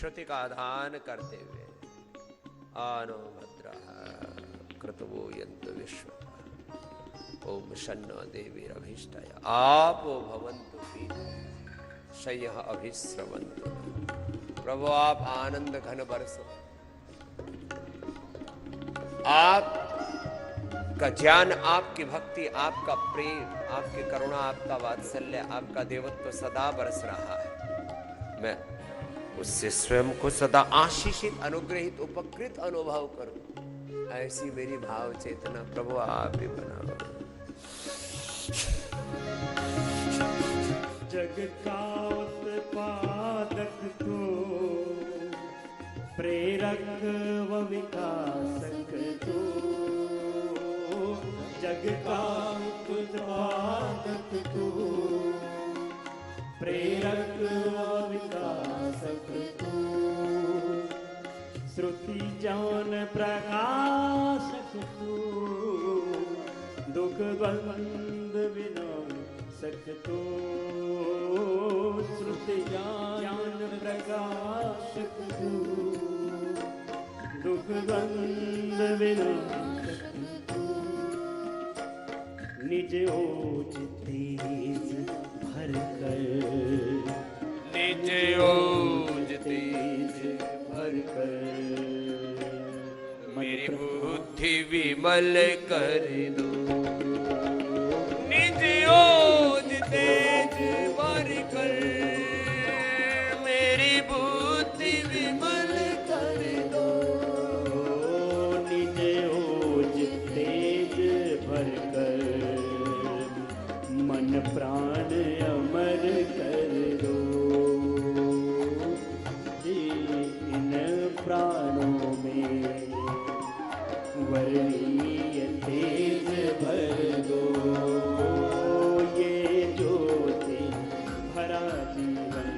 श्रुति का आधान करते हुए आनो भद्रः क्रतवो यन्तु विश्व ओम शन्नो देवीरभीष्टाय आपो भवन्तु शय्यः अभिस्रवन्तु। प्रभु आप आनंद घन बरसो, आपका ज्ञान, आपकी भक्ति, आपका प्रेम, आपकी करुणा, आपका वात्सल्य, आपका देवत्व सदा बरस रहा है। मैं उससे स्वयं को सदा आशीषित, अनुग्रहित, उपकृत अनुभव करूं, ऐसी मेरी भाव चेतना प्रभु आप ही बनाओ। जग का उत्पादक तू, प्रेरक व विकासक तू, जग का उत्पादक तू, प्रेरक व विकासक तू, श्रुति ज्ञान प्रकाशक तू, दुख द्वंद विनाशक तू, श्रुति ज्ञान प्रकाशक तू, दुख द्वंद विनाशक तू, निज ओज तेज भर कर, निज ओज तेज भर कर, मेरी बुद्धि विमल कर दो, निज ओज तेज भर कर, मेरी बुद्धि विमल कर दो, निज ओज तेज भर कर, मन प्राण अमर कर दो, इन प्राणों में वर्णीय तेज भर दो, ये ज्योति भरा जीवन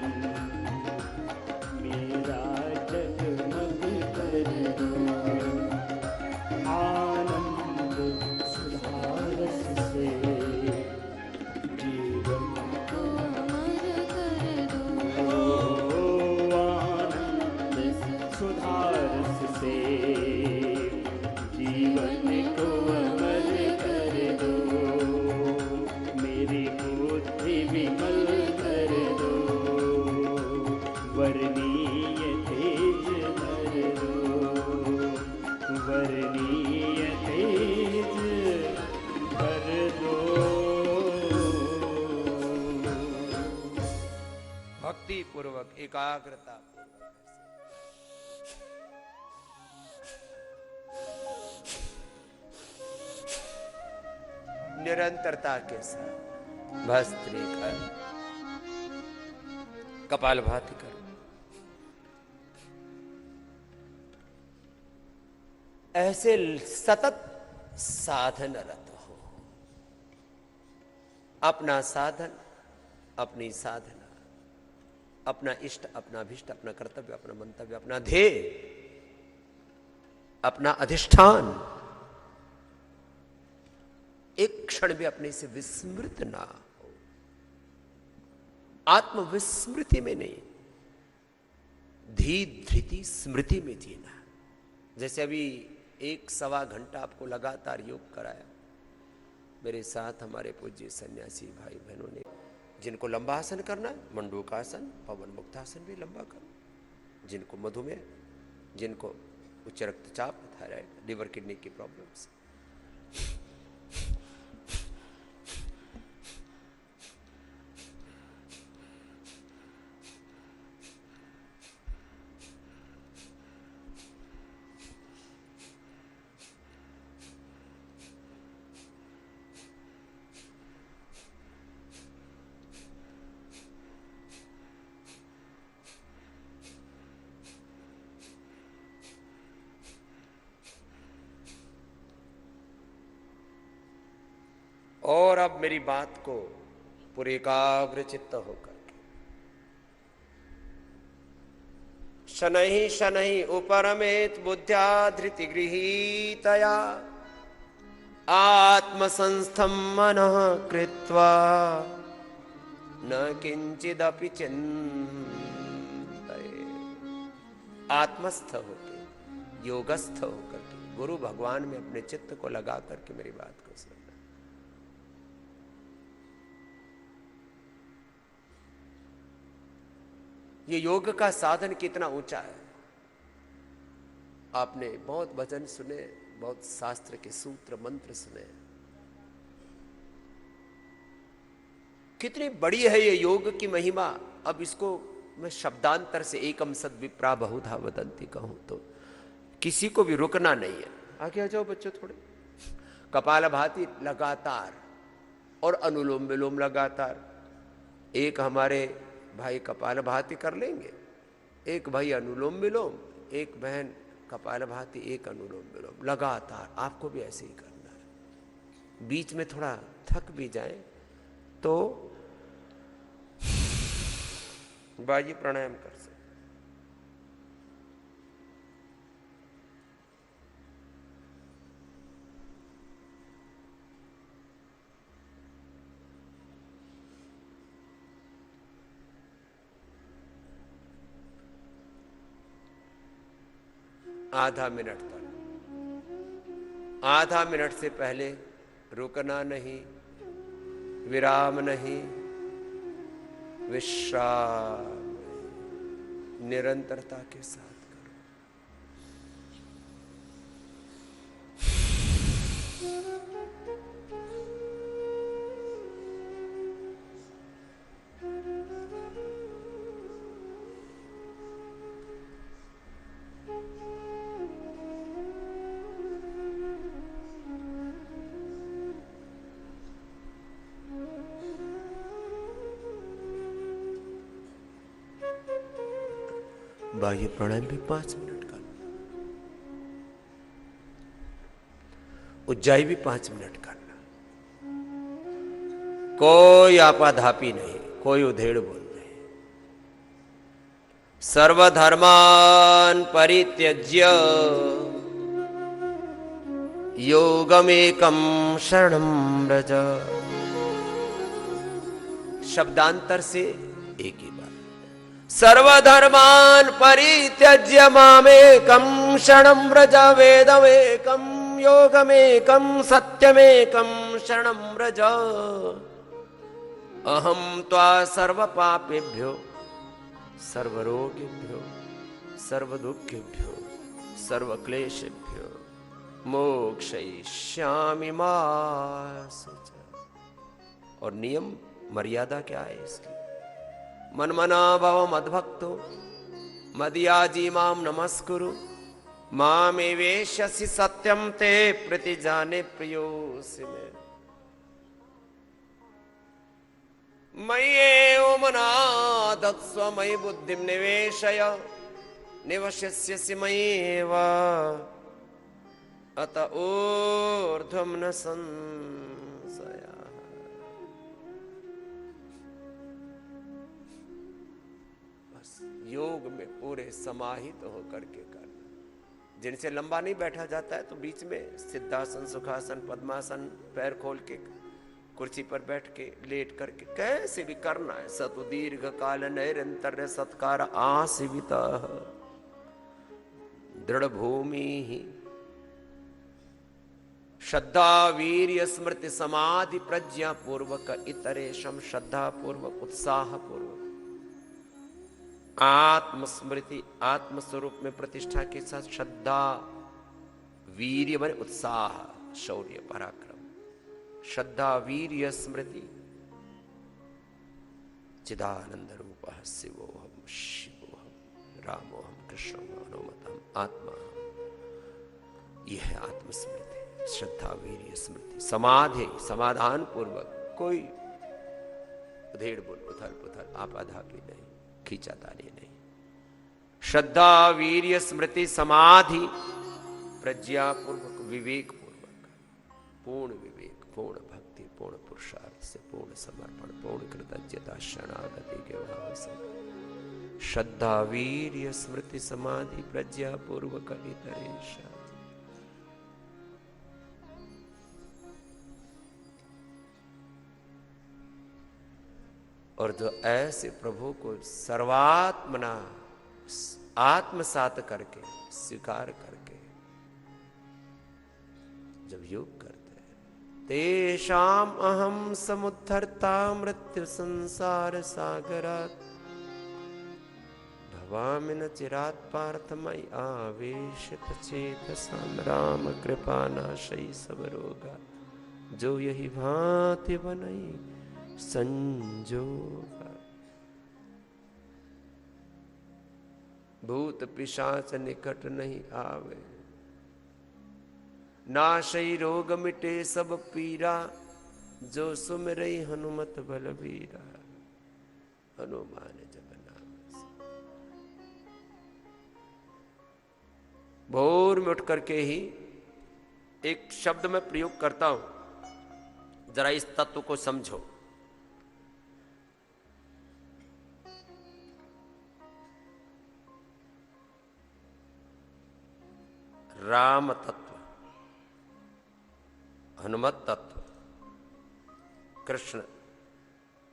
मेरा जगमग कर दो, आनंद सुधारस से जीवन को अमर कर दो, आनंद सुधारस से जीवन को अमर कर दो, मेरी बुद्धि विमल कर दो, वर्णीय तेज भर दो, वर्णीय तेज भर दो। भक्ति पूर्वक एकाग्रता निरंतरता के साथ भस्त्री कर, कपालभाति कर, ऐसे सतत साधनरत हो। अपना साधन, अपनी साधना, अपना इष्ट, अपना अभिष्ट, अपना कर्तव्य, अपना मंतव्य, अपना ध्येय, अपना अधिष्ठान एक क्षण भी अपने से विस्मृत ना हो। आत्मविस्मृति में नहीं, धी धृति स्मृति में जीना। जैसे अभी 1-1.25 घंटा आपको लगातार योग कराया, मेरे साथ हमारे पूज्य सन्यासी भाई बहनों ने, जिनको लंबा आसन करना है, मंडूकासन, पवन मुक्तासन भी लंबा करो, जिनको मधुमेह, जिनको उच्च रक्तचाप, थायराइड, लिवर किडनी की प्रॉब्लम्स, और अब मेरी बात को पूरे एकाग्र चित्त होकर शनैः शनैः उपरमेत बुद्ध्या धृति गृहीतया आत्मसंस्थं मनः कृत्वा न किंचिदपि चिन्तये। आत्मस्थ होकर, योगस्थ होकर के गुरु भगवान में अपने चित्त को लगा करके मेरी बात को सुनना। ये योग का साधन कितना ऊंचा है। आपने बहुत वचन सुने, बहुत शास्त्र के सूत्र मंत्र सुने, कितनी बड़ी है ये योग की महिमा। अब इसको मैं शब्दांतर से एकम सद विप्रा बहुधा वदंती कहूं तो किसी को भी रुकना नहीं है। आगे आ जाओ बच्चों थोड़े। कपालभाति लगातार और अनुलोम विलोम लगातार। एक हमारे भाई कपालभाति कर लेंगे, एक भाई अनुलोम विलोम, एक बहन कपालभाति, एक अनुलोम विलोम लगातार। आपको भी ऐसे ही करना है। बीच में थोड़ा थक भी जाए तो बाजी प्राणायाम कर सकते। आधा मिनट तक, आधा मिनट से पहले रुकना नहीं, विराम नहीं, विश्राम, निरंतरता के साथ करो। बाह्य प्राणायाम भी 5 मिनट का, उज्जाई भी 5 मिनट करना। कोई आपाधापी नहीं, कोई उधेड़ बोल नहीं। सर्वधर्मान परित्यज्य योगमेकं शरणं व्रज। शब्दांतर से एक ही बात। सर्वधर्मान परित्यज्य मामेकं शरणं व्रज। वेदमेकं योगमेकं सत्यमेकं शरणं व्रज। अहं त्वा सर्वपापेभ्यो सर्वरोगेभ्यो सर्वदुःखेभ्यो सर्वक्लेशेभ्यो मोक्षयिष्यामि मा शुचः। और नियम मर्यादा क्या है इसकी? मनमना भव मद्भक्तो मदयाजी माम नमस्कुरु मामेवेश्यसि सत्यम ते प्रतिजाने प्रियोऽसि मे। मय्येव मनादत्स्व मयि बुद्धिं निवेशय निवशिष्यसि मय्येव अत ऊर्ध्वं न संशयः। योग में पूरे समाहित होकर के करना। जिनसे लंबा नहीं बैठा जाता है तो बीच में सिद्धासन, सुखासन, पद्मासन, पैर खोल के कुर्सी पर बैठ के, लेट करके कैसे भी करना है। सतु दीर्घ काल नैरंतर्य सत्कार आसीविता दृढ़ भूमि ही श्रद्धा वीर्य स्मृति समाधि प्रज्ञा पूर्वक इतरेशम। श्रद्धा पूर्वक, उत्साह पूर्वक, आत्मस्मृति, आत्मस्वरूप में प्रतिष्ठा के साथ श्रद्धा, वीर्य माने उत्साह, शौर्य, पराक्रम। श्रद्धा वीर्य स्मृति, चिदानंद रूप शिवोहम शिवोहम रामोहम कृष्णोहम हनुमतम आत्मा। यह है आत्मस्मृति, श्रद्धा वीर्य स्मृति। समाधि, समाधान पूर्वक, कोई उधेड़ बुल, उथल पुथल, आपाधापी नहीं, खींचातानी नहीं। श्रद्धा वीर्य स्मृति समाधि प्रज्ञा पूर्वक, विवेक पूर्वक, पूर्ण विवेक, पूर्ण भक्ति, पूर्ण पुरुषार्थ से, पूर्ण समर्पण, पूर्ण कृतज्ञता, शरणागति के भाव से। श्रद्धा वीर्य स्मृति समाधि प्रज्ञा पूर्वक इतरेशा। और जो ऐसे प्रभु को सर्वात्मना आत्मसात करके, स्वीकार करके जब योग करते हैं, तेषाम अहम समुद्धर्ता मृत्यु संसार सागरात् भवामि न चिरात् पार्थ मयि आवेशित चेतसाम् राम कृपा नाशई सब रोगा जो यही भांति बनई संजोगा। भूत पिशाच निकट नहीं आवे, नाशई रोग मिटे सब पीरा, जो सुमिरई हनुमत बलबीरा। हनुमान जब नाम से। भोर में उठ करके ही एक शब्द में प्रयोग करता हूं, जरा इस तत्व को समझो। राम तत्व, हनुमत तत्व, कृष्ण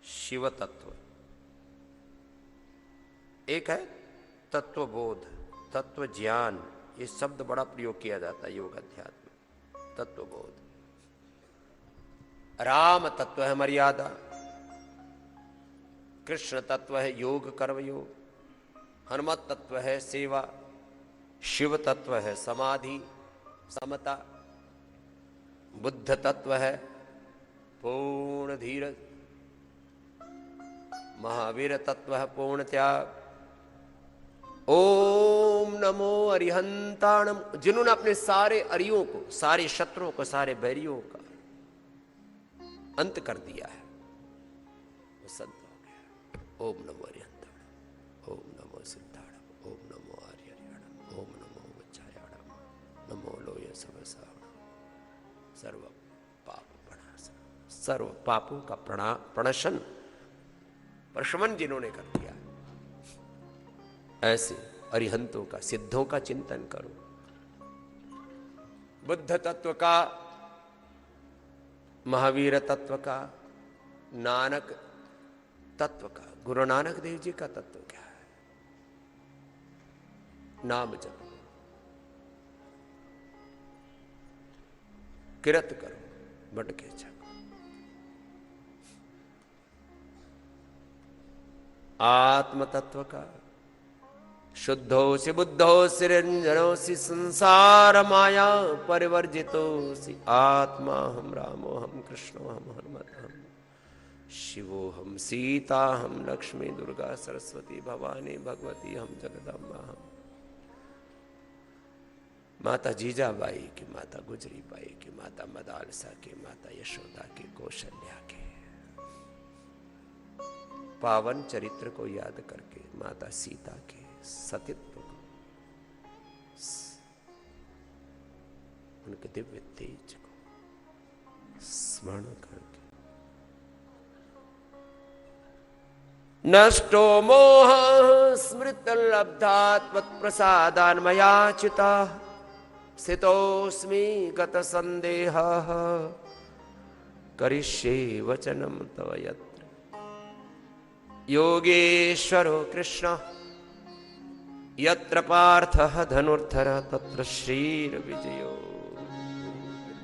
शिव तत्व, एक है तत्वबोध, तत्व ज्ञान। ये शब्द बड़ा प्रयोग किया जाता है योग अध्यात्म में। तत्वबोध। राम तत्व है मर्यादा, कृष्ण तत्व है योग कर्म योग, हनुमत तत्व है सेवा, शिव तत्व है समाधि समता, बुद्ध तत्व है पूर्ण धीरज, महावीर तत्व है पूर्ण त्याग। ओम नमो अरिहंताणम, जिन्होंने अपने सारे अरियों को, सारे शत्रुओं को, सारे बैरियों का अंत कर दिया है, वो संत हो गया। ओम नमो अरिहंताणम, ओम नमो सिद्धाणम, ओम नमो आर्यर्याणम, ओम नमो वज्रायाणम, नमो लोय सबसावणम, सर्व पाप प्रणाशन, सर्व पापों का प्रणशन, प्रशमन जिन्होंने कर दिया, ऐसे अरिहंतों का, सिद्धों का चिंतन करो। बुद्ध तत्व का, महावीर तत्व का, नानक तत्व का, गुरु नानक देव जी का तत्व क्या है? नाम जपो, किरत करो, बटके जपो। आत्म तत्व का, शुद्धोसि बुद्धोसि निरंजनोसि संसार माया परिवर्जितोसि आत्मा हम रामो हम कृष्णो हम हनुमत हम शिवो हम सीता हम लक्ष्मी दुर्गा सरस्वती भवानी भगवती हम जगदम्बा हम। माता जीजाबाई की, माता गुजरी बाई की, माता मदालसा की, माता यशोदा की, कौशल्या के पावन चरित्र को याद करके, माता सीता के सतीत्व को, उनके दिव्य तेज को स्मरण करके, नष्टो मोह स्मृत लब्धात्मप्रसादान् मयाच्युता स्थितोऽस्मि गत संदेह करिष्ये वचनं तव यत्र योगेश्वरो कृष्ण यत्र पार्थः धनुर्धरः तत्र श्रीर्विजयो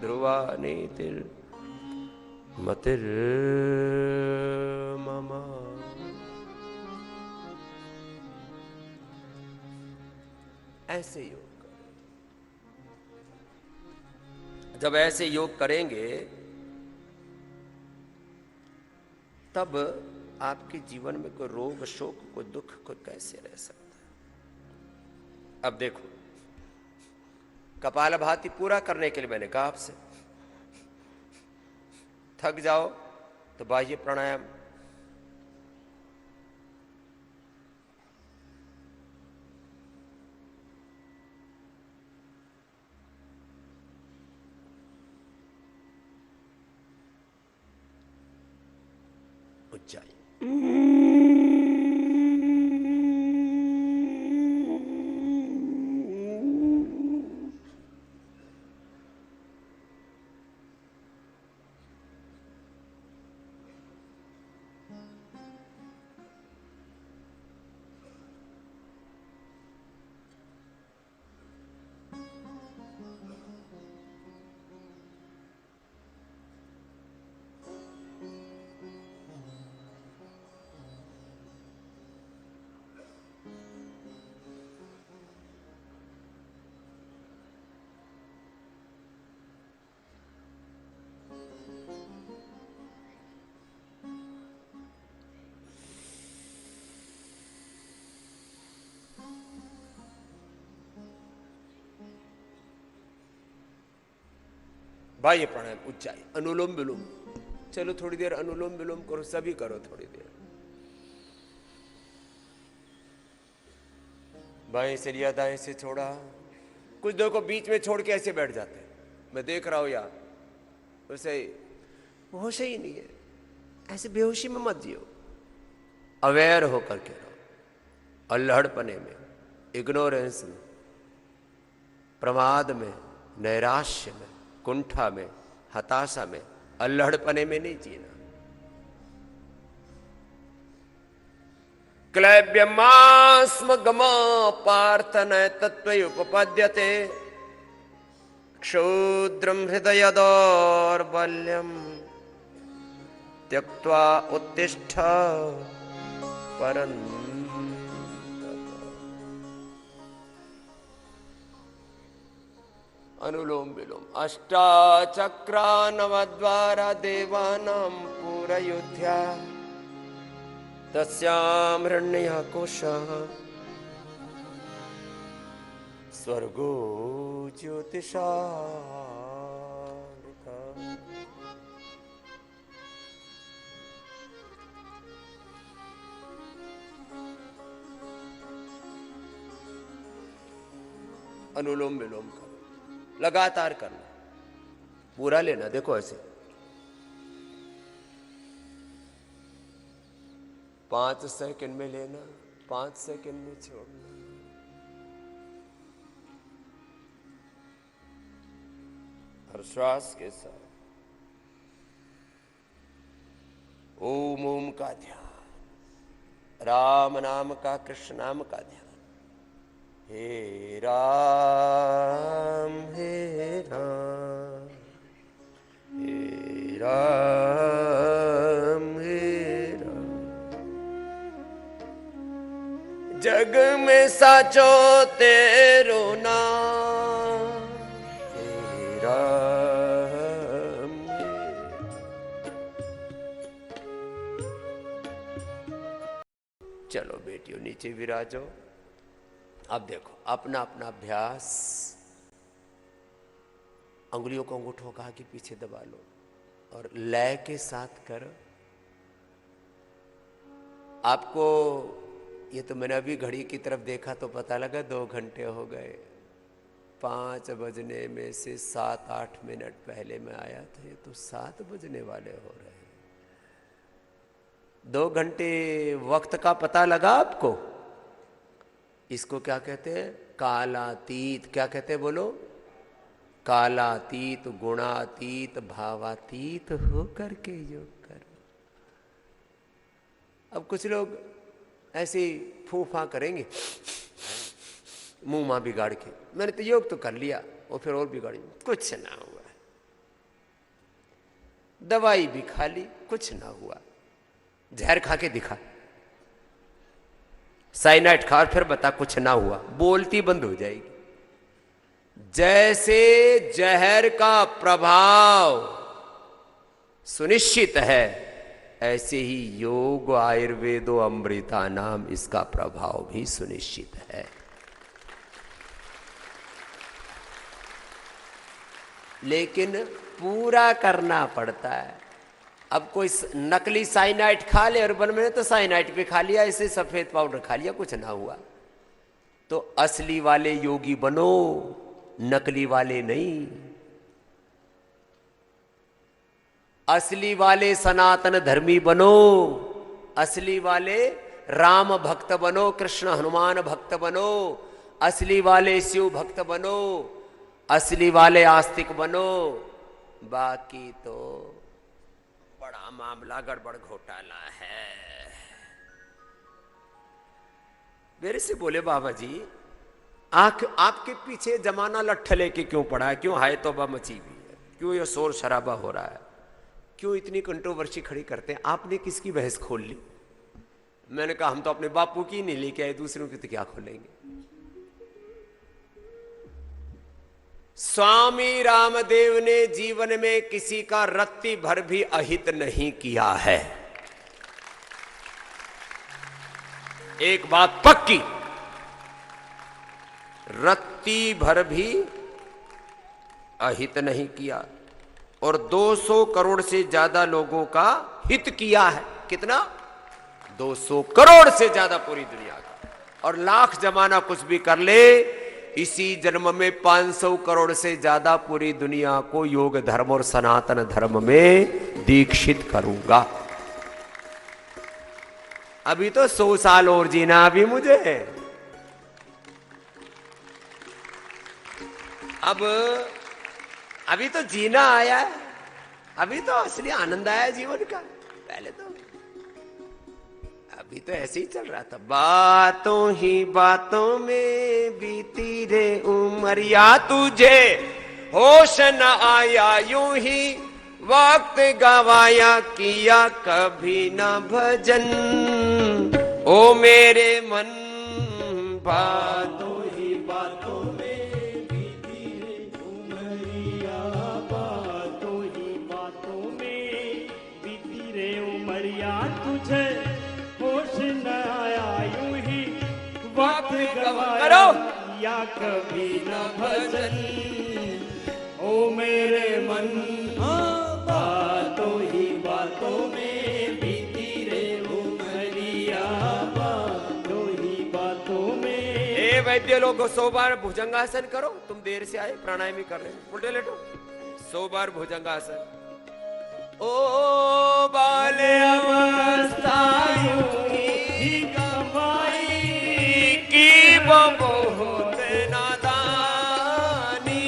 ध्रुवा नीतिर्मतिर्मम। ऐसे योग करें। जब ऐसे योग करेंगे तब आपके जीवन में कोई रोग शोक कोई दुख कोई कैसे रह सकता है। अब देखो, कपालभाति पूरा करने के लिए मैंने कहा आपसे, थक जाओ तो बाह्य प्राणायाम, उज्जाई बाह्य प्राणायाम उज्जाई, अनुलोम विलोम। चलो थोड़ी देर अनुलोम विलोम करो, सभी करो थोड़ी देर। बाएं से लिया, दाएं से छोड़ा। कुछ देखो बीच में छोड़ के ऐसे बैठ जाते हैं, मैं देख रहा हूं यार, वैसे होश ही नहीं है। ऐसे बेहोशी में मत जियो, अवेयर होकर के रहो। अल्हड़पने में, इग्नोरेंस में, प्रमाद में, नैराश्य में, कुंठा में, हताशा में, अल्हड़पने में नहीं जीना। क्लैब्यमास्म गमा पार्थ न तत्त्वयुपपद्यते क्षुद्रम हृदय दौर्बल्यम त्यक्त्वा उत्तिष्ठ परन्तप। अनुलोम विलोम। अष्टाचक्रा नवद्वारा देवानां पूरयोध्या तस्यां हिरण्यः कोशः स्वर्गो ज्योतिषा। अनुलोम विलोम करो, लगातार करना, पूरा लेना। देखो ऐसे 5 सेकंड में लेना, 5 सेकंड में छोड़ना। हर श्वास के साथ ओम ओम का ध्यान, राम नाम का, कृष्ण नाम का ध्यान। हे राम हे राम, हे राम हे राम। जग में साचो तेरो नाम, हे राम हे। चलो बेटियों नीचे विराजो। अब देखो अपना अपना अभ्यास, अंगुलियों को अंगूठों का आगे पीछे दबा लो और लय के साथ करो। आपको ये तो मैंने अभी घड़ी की तरफ देखा तो पता लगा 2 घंटे हो गए। 5 बजने में से 7-8 मिनट पहले मैं आया था, ये तो 7 बजने वाले हो रहे हैं। 2 घंटे वक्त का पता लगा आपको? इसको क्या कहते हैं? कालातीत। क्या कहते हैं बोलो? कालातीत, गुणातीत, भावातीत होकर के योग करो। अब कुछ लोग ऐसे फूफा करेंगे मुंह मां बिगाड़ के, मैंने तो योग तो कर लिया, और फिर और बिगाड़ी, कुछ ना हुआ। दवाई भी खा ली, कुछ ना हुआ। जहर खा के दिखा, साइनाइड खा और फिर बता कुछ ना हुआ, बोलती बंद हो जाएगी। जैसे जहर का प्रभाव सुनिश्चित है, ऐसे ही योग आयुर्वेदो अमृता नाम इसका प्रभाव भी सुनिश्चित है। लेकिन पूरा करना पड़ता है। अब कोई नकली साइनाइड खा ले, और बन में तो साइनाइड पे खा लिया, ऐसे सफेद पाउडर खा लिया, कुछ ना हुआ। तो असली वाले योगी बनो, नकली वाले नहीं। असली वाले सनातन धर्मी बनो, असली वाले राम भक्त बनो, कृष्ण हनुमान भक्त बनो, असली वाले शिव भक्त बनो, असली वाले आस्तिक बनो। बाकी तो बड़ा मामला, गड़बड़ घोटाला है। मेरे से बोले बाबा जी, आपके पीछे जमाना लट्ठ लेके क्यों पड़ा है? क्यों हाय तौबा मची हुई है? क्यों ये शोर शराबा हो रहा है? क्यों इतनी कंट्रोवर्सी खड़ी करते हैं? आपने किसकी बहस खोल ली? मैंने कहा हम तो अपने बापू की नहीं लेके आए, दूसरों की तो क्या खोलेंगे। स्वामी रामदेव ने जीवन में किसी का रत्ती भर भी अहित नहीं किया है। एक बात पक्की, रत्ती भर भी अहित नहीं किया। और 200 करोड़ से ज्यादा लोगों का हित किया है। कितना? 200 करोड़ से ज्यादा पूरी दुनिया का। और लाख जमाना कुछ भी कर ले, इसी जन्म में 500 करोड़ से ज्यादा पूरी दुनिया को योग धर्म और सनातन धर्म में दीक्षित करूंगा। अभी तो 100 साल और जीना अभी मुझे। अब अभी तो जीना आया है, अभी तो असली आनंद आया जीवन का। पहले तो अभी तो ऐसे ही चल रहा था, बातों ही बातों में बीती रे उमरिया, तुझे होश न आया यूं ही वक्त गवाया, किया कभी न भजन ओ मेरे मन। बातों ही बातों में बीती रे उमरिया, बातों ही बातों में बीती रे उमरिया, तुझे होश न आया यूं ही वक्त गवाया, या कभी न भजन ओ मेरे मन। बातों ही बातों में बीती रे उमरिया, बातों ही बातों में। ए वैद्य लोग 100 बार भुजंगासन करो। तुम देर से आए, प्राणायाम कर रहे, उल्टे लेटो। 100 बार भुजंगासन। ओ बाले अवस्था यूं ही गवाई, की बहुत नादानी,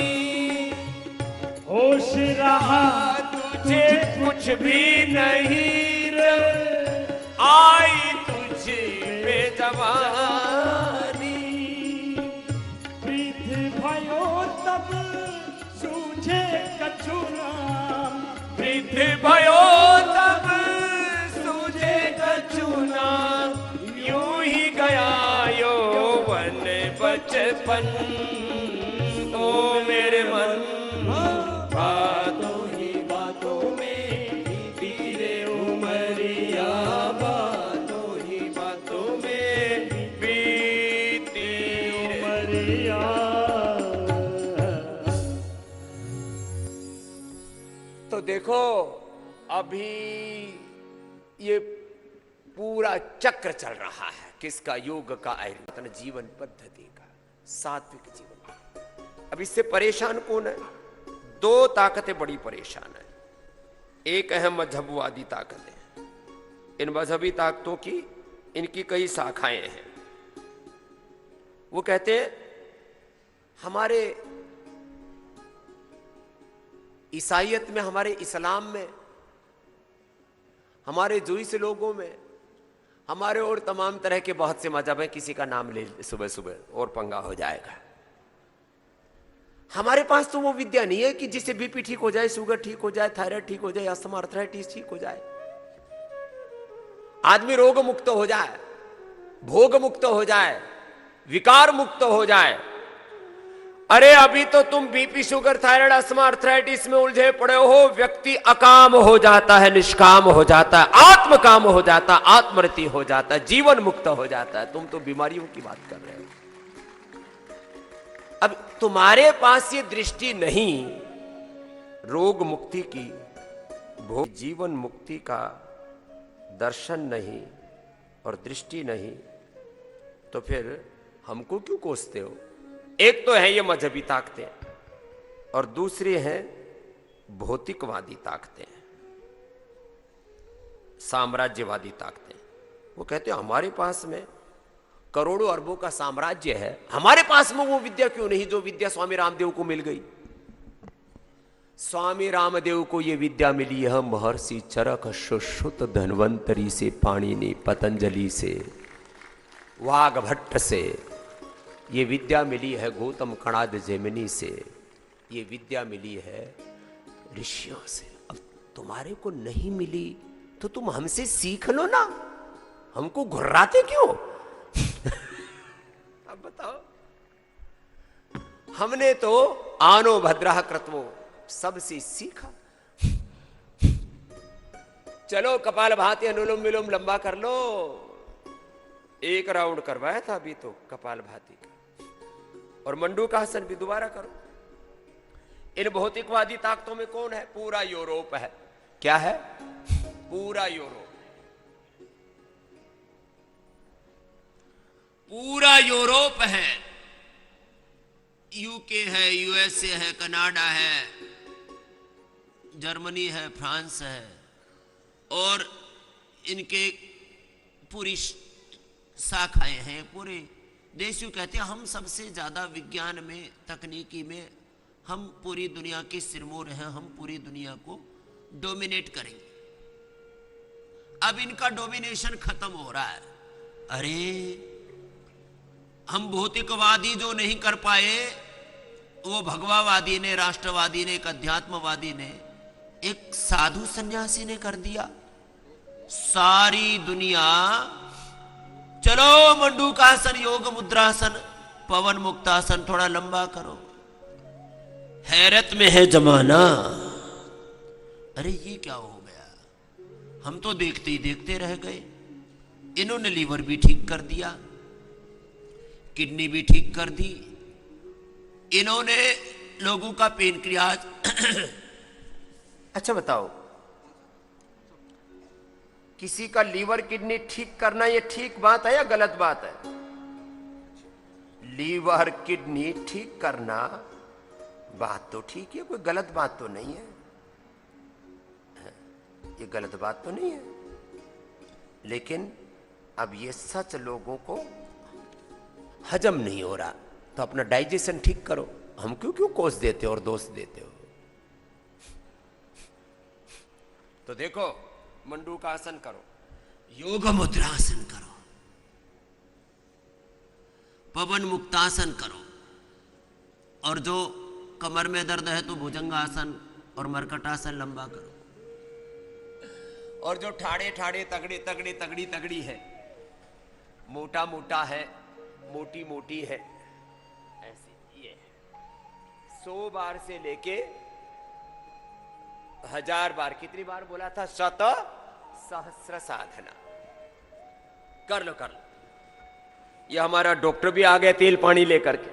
होश रहा तुझे कुछ भी नहीं रे, आई तुझे पे जवानी। प्रीत भयो तब सूझे कछु नाम, प्रीत भयो तब सूझे कछु नाम, यूं ही गया यौवन बचपन ओ मेरे मन। बातों ही बातों में बीती रे उमरिया, बातों ही बातों में बीती रे उमरिया। तो देखो अभी ये पूरा चक्र चल रहा है किसका? योग का, आयुर्वेद जीवन पद्धति का, सात्विक जीवन। अब इससे परेशान कौन है? 2 ताकतें बड़ी परेशान है। एक है मजहबवादी ताकतें। इन मजहबी ताकतों की इनकी कई शाखाएं हैं। वो कहते हैं हमारे ईसाइयत में, हमारे इस्लाम में, हमारे जुइस लोगों में, हमारे और तमाम तरह के बहुत से मजहब हैं, किसी का नाम ले सुबह सुबह और पंगा हो जाएगा। हमारे पास तो वो विद्या नहीं है कि जिससे बीपी ठीक हो जाए, शुगर ठीक हो जाए, थायराइड ठीक हो जाए, अस्थमा अर्थराइटिस ठीक हो जाए, आदमी रोग मुक्त हो जाए, भोग मुक्त हो जाए, विकार मुक्त हो जाए। अरे अभी तो तुम BP, sugar, thyroid, asthma arthritis में उलझे पड़े हो। व्यक्ति अकाम हो जाता है, निष्काम हो जाता है, आत्म काम हो जाता है, आत्मरति हो जाता है, जीवन मुक्त हो जाता है। तुम तो बीमारियों की बात कर रहे हो। अब तुम्हारे पास ये दृष्टि नहीं रोग मुक्ति की, भोग जीवन मुक्ति का दर्शन नहीं और दृष्टि नहीं, तो फिर हमको क्यों कोसते हो? एक तो है ये मजहबी ताकतें और दूसरी है भौतिकवादी ताकतें, साम्राज्यवादी ताकतें। वो कहते हैं हमारे पास में करोड़ों अरबों का साम्राज्य है, हमारे पास में वो विद्या क्यों नहीं जो विद्या स्वामी रामदेव को मिल गई। स्वामी रामदेव को ये विद्या मिली है महर्षि चरक सुश्रुत धन्वंतरी से, पाणिनि पतंजलि से, वाग्भट्ट से। ये विद्या मिली है गौतम कणाद जैमिनी से, ये विद्या मिली है ऋषियों से। अब तुम्हारे को नहीं मिली तो तुम हमसे सीख लो ना, हमको घुर्राते क्यों? अब बताओ, हमने तो आनो भद्रः कृत्वो सबसे सीखा। चलो कपाल भाती अनुलोम विलोम लंबा कर लो। एक राउंड करवाया था अभी तो कपाल भाती का, और मंडूकासन भी दोबारा करो। इन भौतिकवादी ताकतों में कौन है? पूरा यूरोप है। क्या है? पूरा यूरोप। पूरा यूरोप है, यूके है, यूएसए है, कनाडा है, जर्मनी है, फ्रांस है, और इनके पूरी शाखाएं हैं, पूरे देश यूं कहते हैं हम सबसे ज्यादा विज्ञान में, तकनीकी में हम पूरी दुनिया के सिरमौर हैं, हम पूरी दुनिया को डोमिनेट करेंगे। अब इनका डोमिनेशन खत्म हो रहा है। अरे हम भौतिकवादी जो नहीं कर पाए, वो भगवावादी ने, राष्ट्रवादी ने, एक अध्यात्मवादी ने, एक साधु सन्यासी ने कर दिया। सारी दुनिया चलो मंडूकासन, योग मुद्रासन, पवन मुक्तासन, थोड़ा लंबा करो। हैरत में है जमाना। अरे ये क्या हो गया? हम तो देखते ही देखते रह गए। इन्होंने लीवर भी ठीक कर दिया, किडनी भी ठीक कर दी, इन्होंने लोगों का पेनक्रियाज अच्छा बताओ, किसी का लीवर किडनी ठीक करना ये ठीक बात है या गलत बात है? लीवर किडनी ठीक करना बात तो ठीक है, कोई गलत बात तो नहीं है। ये गलत बात तो नहीं है, लेकिन अब ये सच लोगों को हजम नहीं हो रहा, तो अपना डाइजेशन ठीक करो। हम क्यों क्यों कोस देते हो और दोष देते हो? तो देखो, मंडूकासन करो, योग मुद्रासन करो, पवन मुक्तासन करो, और जो कमर में दर्द है तो भुजंगासन और मरकटासन लंबा करो, और जो ठाड़े ठाड़े तगड़े तगड़े तगड़ी तगड़ी है, मोटा मोटा है, मोटी मोटी है, ऐसे ये 100 बार से लेके 1000 बार, कितनी बार बोला था? 100 सहस्र साधना कर लो, कर लो। ये हमारा डॉक्टर भी आ गया तेल पानी लेकर के।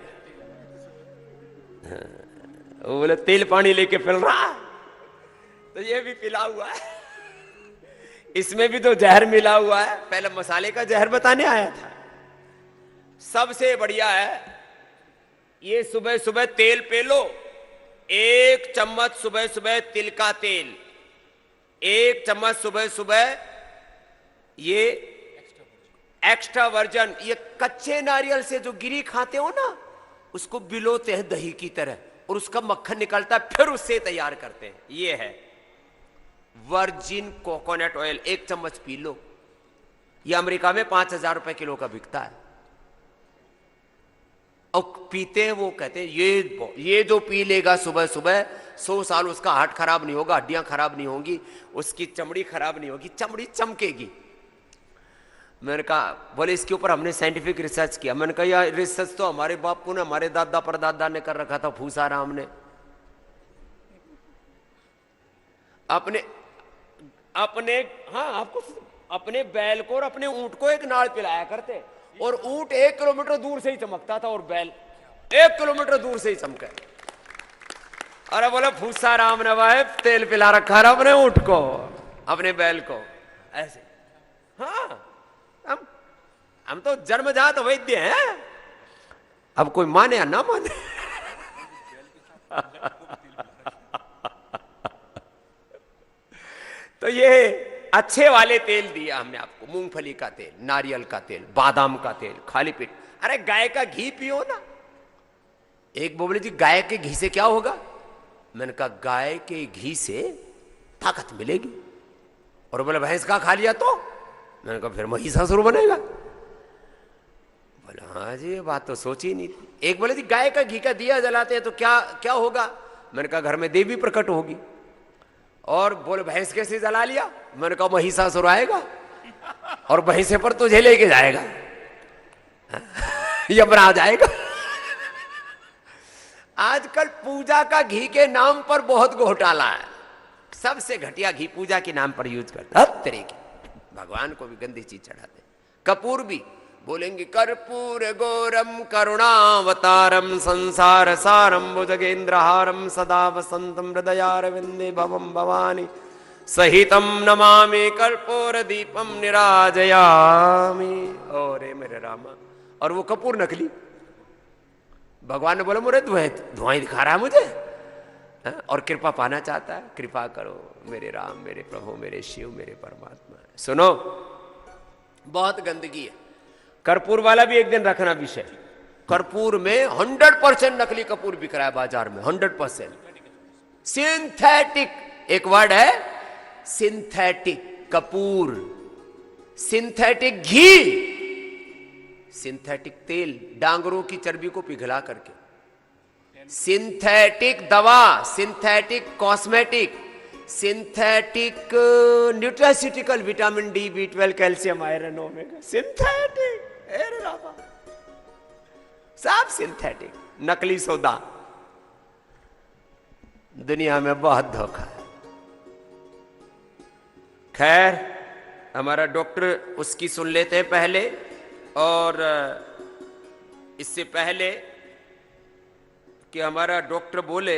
वो बोले तेल पानी लेके पिल रहा, तो ये भी पिला हुआ है, इसमें भी तो जहर मिला हुआ है। पहले मसाले का जहर बताने आया था। सबसे बढ़िया है ये, सुबह सुबह तेल पे लो, 1 चम्मच सुबह सुबह तिल का तेल, 1 चम्मच सुबह सुबह ये एक्स्ट्रा वर्जन, ये कच्चे नारियल से जो गिरी खाते हो ना, उसको बिलोते हैं दही की तरह, और उसका मक्खन निकलता है, फिर उससे तैयार करते हैं। ये है वर्जिन कोकोनट ऑयल, 1 चम्मच पी लो। ये अमेरिका में 5000 रुपए किलो का बिकता है, और पीते हैं वो, कहते हैं ये जो पी लेगा सुबह सुबह 100 साल उसका हार्ट खराब नहीं होगा, हड्डियां खराब नहीं होंगी, उसकी चमड़ी खराब नहीं होगी, चमड़ी चमकेगी। मैंने कहा, बोले इसके ऊपर हमने साइंटिफिक रिसर्च किया। मैंने कहा यार रिसर्च तो हमारे बापू ने, हमारे दादा परदादा ने कर रखा था, फूसाराम ने। अपने हाँ, आपको अपने बैल को और अपने ऊंट को एक नाड़ पिलाया करते, और ऊंट 1 किलोमीटर दूर से ही चमकता था, और बैल 1 किलोमीटर दूर से ही चमके। अरे बोले फूसाराम ने भाई तेल पिला रखा है अपने ऊंट को, अपने बैल को, ऐसे। हाँ, हम तो जन्मजात वैद्य हैं, अब कोई माने या ना माने। तो ये अच्छे वाले तेल दिया हमने आपको, मूंगफली का तेल, नारियल का तेल, बादाम का तेल, खाली पेट। अरे गाय का घी पियो ना। एक बोले जी गाय के घी से क्या होगा? मैंने कहा गाय के घी से ताकत मिलेगी। और बोले भैंस का खा लिया तो? मैंने कहा फिर महिषासुर बनेगा। बोले हाँ जी, ये बात तो सोची नहीं थी। एक बोले जी गाय का घी का दिया जलाते हैं तो क्या क्या होगा? मैंने कहा घर में देवी प्रकट होगी। और बोले भैंस कैसे जला लिया? मैंने कहा महिषासुर आएगा और भैंसे पर तुझे लेके जाएगा, यमराज आएगा। आजकल पूजा का घी के नाम पर बहुत घोटाला है। सबसे घटिया घी पूजा के नाम पर यूज करते, हर तरह की, भगवान को भी गंदी चीज चढ़ाते। कपूर भी बोलेंगे कर्पूर गौरम करुणावतारम संसार सारम भुजगेंद्रहारम सदा वसंतम हृदयारविंदे भवम भवानी सहितम नमामि कर्पूर दीपम निराजयामि। और मेरे रामा, और वो कपूर नकली। भगवान ने बोला मुझे धुआं दिखा रहा है मुझे, और कृपा पाना चाहता है। कृपा करो मेरे राम, मेरे प्रभु, मेरे शिव, मेरे परमात्मा। सुनो, बहुत गंदगी है। कर्पूर वाला भी एक दिन रखना विषय। कर्पूर में 100% नकली कपूर बिक रहा है बाजार में, 100% सिंथेटिक। एक वर्ड है सिंथेटिक कपूर, सिंथेटिक घी, सिंथेटिक तेल, डांगरों की चर्बी को पिघला करके, सिंथेटिक दवा, synthetic cosmetic, synthetic nutraceutical, vitamin D, B12, calcium, iron, omega, synthetic. अरे रामा, सब सिंथेटिक, नकली सौदा। दुनिया में बहुत धोखा है। खैर, हमारा डॉक्टर उसकी सुन लेते हैं पहले। और इससे पहले कि हमारा डॉक्टर बोले,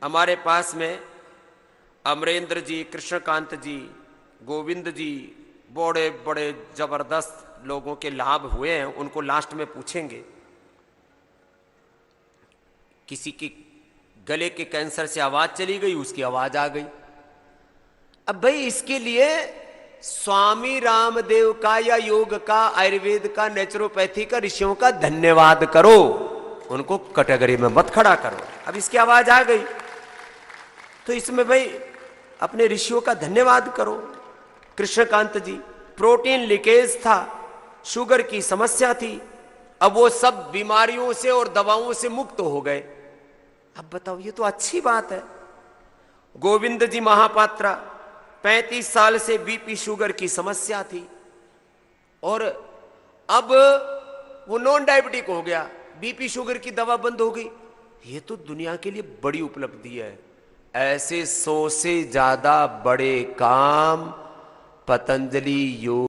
हमारे पास में अमरेंद्र जी, कृष्णकांत जी, गोविंद जी, बड़े बड़े जबरदस्त लोगों के लाभ हुए हैं, उनको लास्ट में पूछेंगे। किसी की गले के कैंसर से आवाज चली गई, उसकी आवाज आ गई। अब भाई इसके लिए स्वामी रामदेव का या योग का, आयुर्वेद का, नेचुरोपैथी का, ऋषियों का धन्यवाद करो, उनको कैटेगरी में मत खड़ा करो। अब इसकी आवाज आ गई तो इसमें भाई अपने ऋषियों का धन्यवाद करो। कृष्णकांत जी, प्रोटीन लीकेज था, शुगर की समस्या थी, अब वो सब बीमारियों से और दवाओं से मुक्त हो गए। अब बताओ, ये तो अच्छी बात है। गोविंद जी महापात्रा, 35 साल से बीपी शुगर की समस्या थी और अब वो नॉन डायबिटिक हो गया, बीपी शुगर की दवा बंद हो गई। ये तो दुनिया के लिए बड़ी उपलब्धि है। ऐसे 100 से ज्यादा बड़े काम पतंजलि योग